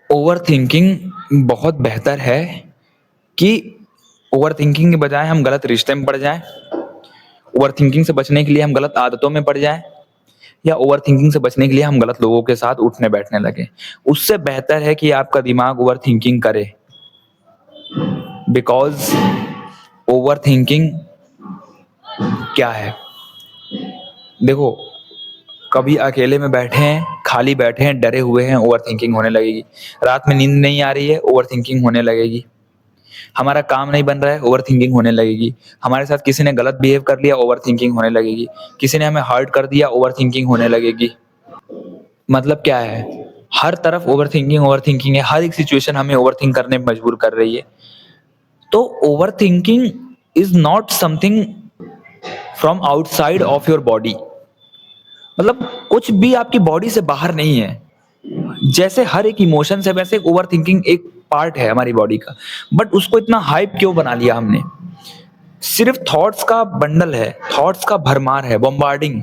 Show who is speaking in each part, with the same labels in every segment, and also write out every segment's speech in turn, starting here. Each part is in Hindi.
Speaker 1: ओवरथिंकिंग बहुत बेहतर है कि ओवरथिंकिंग के बजाय हम गलत रिश्ते में पड़ जाएँ, ओवरथिंकिंग से बचने के लिए हम गलत आदतों में पड़ जाएँ या ओवरथिंकिंग से बचने के लिए हम गलत लोगों के साथ उठने-बैठने लगें। उससे बेहतर है कि आपका दिमाग ओवरथिंकिंग करे, बिकॉज़ ओवरथिंकिंग क्या है? देखो, कभी अकेले में बैठे हैं, खाली बैठे हैं, डरे हुए हैं, ओवरथिंकिंग होने लगेगी। रात में नींद नहीं आ रही है, ओवरथिंकिंग होने लगेगी। हमारा काम नहीं बन रहा है, ओवरथिंकिंग होने लगेगी। हमारे साथ किसी ने गलत बिहेव कर लिया, ओवरथिंकिंग होने लगेगी। किसी ने हमें हर्ट कर दिया, ओवरथिंकिंग होने लगेगी। मतलब क्या है? हर तरफ ओवरथिंकिंग ओवरथिंकिंग है, हर एक सिचुएशन हमें ओवरथिंक करने पे मजबूर कर रही है। तो overthinking is not something from outside of your body. मतलब कुछ भी आपकी बॉडी से बाहर नहीं है। जैसे हर एक इमोशंस है, वैसे ओवरथिंकिंग एक पार्ट है हमारी बॉडी का। बट उसको इतना हाइप क्यों बना लिया हमने? सिर्फ थॉट्स का बंडल है, थॉट्स का भरमार है, बॉम्बार्डिंग।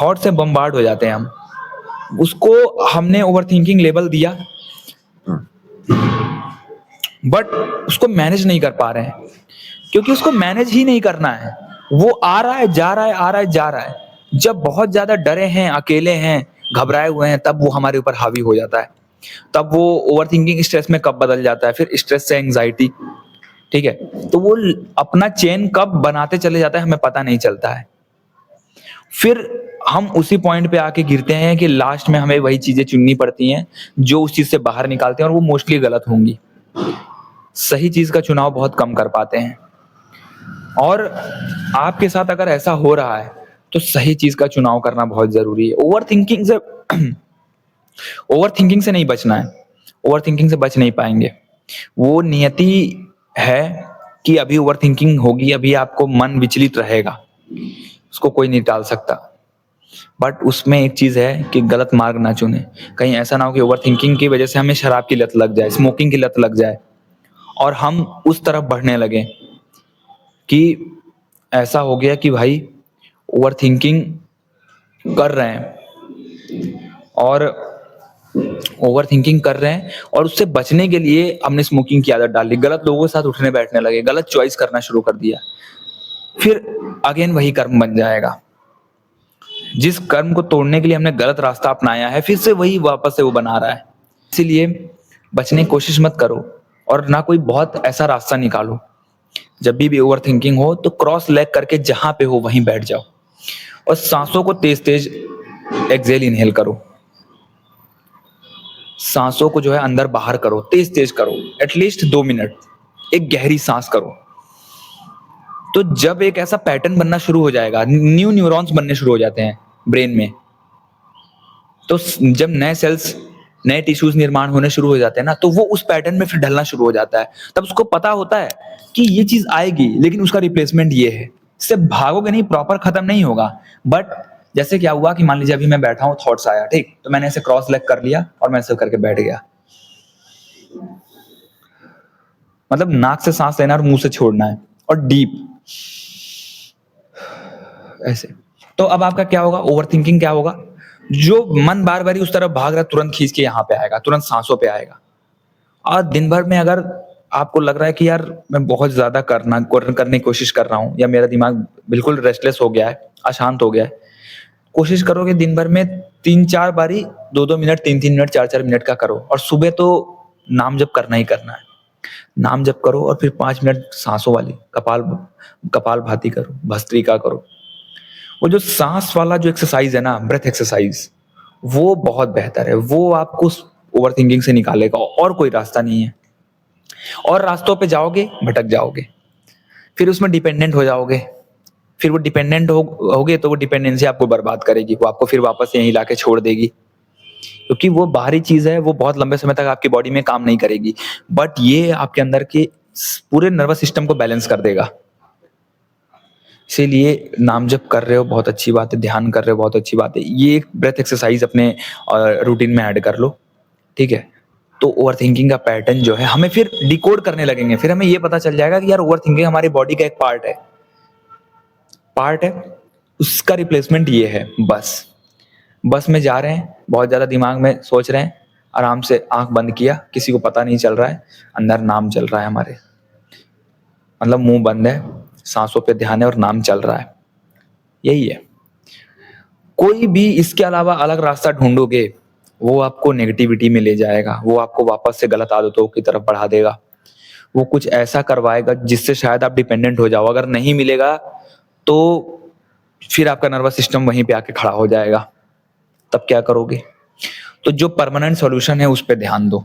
Speaker 1: थॉट से बॉम्बार्ड हो जाते हैं हम। उसको हमने ओवरथिंकिंग लेबल दिया, बट उसको मैनेज नहीं कर पा रहे हैं, क्योंकि उसको मैनेज ही नहीं करना है। वो आ रहा है, जा रहा है, आ रहा है, जा रहा है। जब बहुत ज़्यादा डरे हैं, अकेले हैं, घबराए हुए हैं, तब वो हमारे ऊपर हावी हो जाता है। तब वो ओवरथिंकिंग स्ट्रेस में कब बदल जाता है, फिर स्ट्रेस से एंग्जायटी, ठीक है? तो वो अपना चेन कब बनाते चले जाता है, हमें पता नहीं चलता है। फिर हम उसी पॉइंट पे आके गिरते हैं कि लास्ट में हमें वही चीज़ें चुननी पड़ती हैं, जो उस चीज़ से बाहर निकालते हैं और वो मोस्टली गलत होंगी। सही चीज़ का चुनाव बहुत कम कर पाते हैं। और आपके साथ अगर ऐसा हो रहा है, तो सही चीज़ का चुनाव करना बहुत ज़रूरी है। ओवरथिंकिंग से नहीं बचना है, ओवरथिंकिंग से बच नहीं पाएँगे। वो नियति है कि अभी ओवरथिंकिंग होगी, अभी आपको मन विचलित रहेगा, उसको कोई नहीं टाल सकता। बट उसमें एक चीज़ है कि गलत मार्ग ना चुनें। कहीं ऐसा ना हो कि ओवरथिंकिंग की वजह से हमें शराब की लत लग जाए, स्मोकिंग की लत लग जाए और हम उस तरफ बढ़ने लगें कि ऐसा हो गया कि भाई ओवरथिंकिंग कर रहे हैं और ओवरथिंकिंग कर रहे हैं और उससे बचने के लिए हमने स्मोकिंग की आदत डाल ली, गलत लोगों के साथ उठने बैठने लगे, गलत चॉइस करना शुरू कर दिया। फिर अगेन वही कर्म बन जाएगा। जिस कर्म को तोड़ने के लिए हमने गलत रास्ता अपनाया है, फिर से वही वापस से वो बना रहा है। इसीलिए बचने की कोशिश मत करो और ना कोई बहुत ऐसा रास्ता निकालो। जब भी ओवरथिंकिंग हो तो क्रॉस लेग करके जहां पे हो वहीं बैठ जाओ और सांसों को तेज तेज एक्सेल इनहेल करो। सांसों को जो है अंदर बाहर करो, तेज तेज करो, एटलीस्ट 2 मिनट एक गहरी सांस करो। तो जब एक ऐसा पैटर्न बनना शुरू हो जाएगा, न्यू न्यूरॉन्स बनने शुरू हो जाते हैं ब्रेन में। तो जब नए सेल्स, नए टिश्यूज निर्माण होने शुरू हो जाते हैं ना, तो वो उस पैटर्न में फिर ढलना शुरू हो जाता है। तब उसको पता होता है कि ये चीज आएगी, लेकिन उसका रिप्लेसमेंट ये है। इससे भागोगे नहीं, प्रॉपर खत्म नहीं होगा। बट जैसे क्या हुआ कि मान लीजिए अभी मैं बैठा हूँ, थॉट्स आया, ठीक, तो मैंने ऐसे क्रॉस लेग कर लिया और मैं ऐसे करके बैठ गया। मतलब नाक से सांस लेना और मुंह से छोड़ना है और डीप ऐसे। तो अब आपका क्या होगा, ओवरथिंकिंग क्या होगा? जो मन बार बार उस तरफ भाग रहा है, तुरंत खींच के यहाँ पे आएगा, तुरंत सांसों पे आएगा। और दिन भर में अगर आपको लग रहा है कि यार मैं बहुत ज्यादा करने की कोशिश कर रहा हूँ या मेरा दिमाग बिल्कुल रेस्टलेस हो गया है, अशांत हो गया है, कोशिश करो कि दिन भर में 3-4 बारी 2-2 मिनट, 3-3 मिनट, 4-4 मिनट का करो। और सुबह तो नाम जप करना ही करना है। नाम जप करो और फिर 5 मिनट सांसों वाली कपाल कपाल भाती करो, भस्त्रिका करो। वो जो सांस वाला जो एक्सरसाइज है ना, ब्रेथ एक्सरसाइज, वो बहुत बेहतर है। वो आपको ओवर थिंकिंग से निकालेगा और कोई रास्ता नहीं है। और रास्तों पे जाओगे भटक जाओगे, फिर उसमें डिपेंडेंट हो जाओगे। फिर वो डिपेंडेंट होगे तो वो डिपेंडेंसी आपको बर्बाद करेगी, वो आपको फिर वापस यहीं लाके छोड़ देगी। क्योंकि वो बाहरी चीज है, वो बहुत लंबे समय तक आपकी बॉडी में काम नहीं करेगी। बट ये आपके अंदर के पूरे नर्वस सिस्टम को बैलेंस कर देगा। इसीलिए नाम जप कर रहे हो बहुत अच्छी बात है, ध्यान कर रहे हो बहुत अच्छी बात है, ये एक ब्रेथ एक्सरसाइज अपने रूटीन में ऐड कर लो, ठीक है? तो ओवर थिंकिंग का पैटर्न जो है हमें फिर डिकोड करने लगेंगे। फिर हमें ये पता चल जाएगा कि यार ओवर थिंकिंग हमारी बॉडी का एक पार्ट है, उसका रिप्लेसमेंट ये है। बस में जा रहे हैं, बहुत ज्यादा दिमाग में सोच रहे हैं, आराम से आंख बंद किया, किसी को पता नहीं चल रहा है, अंदर नाम चल रहा है हमारे, मतलब मुंह बंद है, सांसों पे ध्यान है और नाम चल रहा है। यही है। कोई भी इसके अलावा अलग रास्ता ढूंढोगे, वो आपको नेगेटिविटी में ले जाएगा, वो आपको वापस से गलत आदतों की तरफ बढ़ा देगा, वो कुछ ऐसा करवाएगा जिससे शायद आप डिपेंडेंट हो जाओ। अगर नहीं मिलेगा तो फिर आपका नर्वस सिस्टम वहीं पे आके खड़ा हो जाएगा, तब क्या करोगे? तो जो परमानेंट सॉल्यूशन है उस पर ध्यान दो।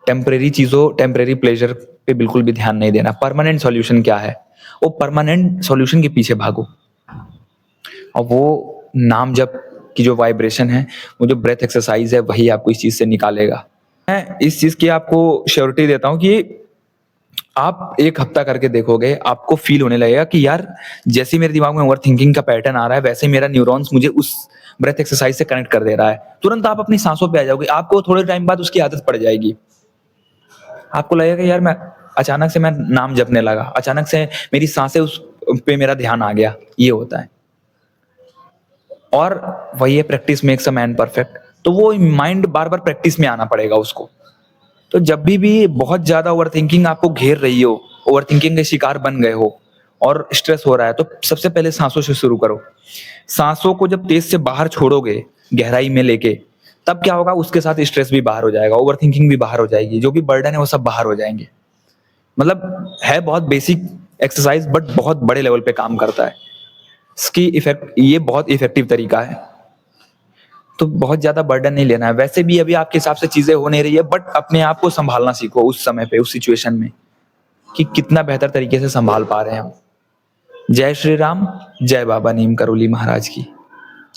Speaker 1: टेम्परेरी चीजों, टेम्परेरी प्लेजर पे बिल्कुल भी ध्यान नहीं देना। परमानेंट सॉल्यूशन क्या है? वो परमानेंट सॉल्यूशन के पीछे भागो, और वो नाम जप की जो वाइब्रेशन है, वो जो ब्रेथ एक्सरसाइज है, वही आपको इस चीज से निकालेगा। मैं इस चीज की आपको श्योरिटी देता हूँ कि आप 1 हफ्ता करके देखोगे, आपको फील होने लगेगा कि यार जैसे मेरे दिमाग में ओवर थिंकिंग का पैटर्न आ रहा है, वैसे मेरा न्यूरॉन्स मुझे उस ब्रेथ एक्सरसाइज से कनेक्ट कर दे रहा है। तुरंत आप अपनी सांसों पे आ जाओगे, आपको थोड़े टाइम बाद उसकी आदत पड़ जाएगी। आपको लगेगा यार मैं अचानक से मैं नाम जपने लगा, अचानक से मेरी सांसें उस पे मेरा ध्यान आ गया। ये होता है। और वही है, practice makes a man perfect. तो वो माइंड बार बार प्रैक्टिस में आना पड़ेगा उसको। तो जब भी बहुत ज्यादा ओवरथिंकिंग आपको घेर रही हो, ओवरथिंकिंग के शिकार बन गए हो और स्ट्रेस हो रहा है, तो सबसे पहले सांसों से शुरू करो। सांसों को जब तेज से बाहर छोड़ोगे, गहराई में लेके, तब क्या होगा, उसके साथ स्ट्रेस भी बाहर हो जाएगा, ओवरथिंकिंग भी बाहर हो जाएगी, जो भी बर्डन है वो सब बाहर हो जाएंगे। मतलब है बहुत बेसिक एक्सरसाइज, बट बहुत बड़े लेवल पे काम करता है। इसकी इफेक्ट, ये बहुत इफेक्टिव तरीका है। तो बहुत ज्यादा बर्डन नहीं लेना है। वैसे भी अभी आपके हिसाब से चीजें हो नहीं रही है, बट अपने आप को संभालना सीखो उस समय पे, उस सिचुएशन में, कि कितना बेहतर तरीके से संभाल पा रहे हैं हम। जय श्री राम, जय बाबा नीम करोली महाराज की।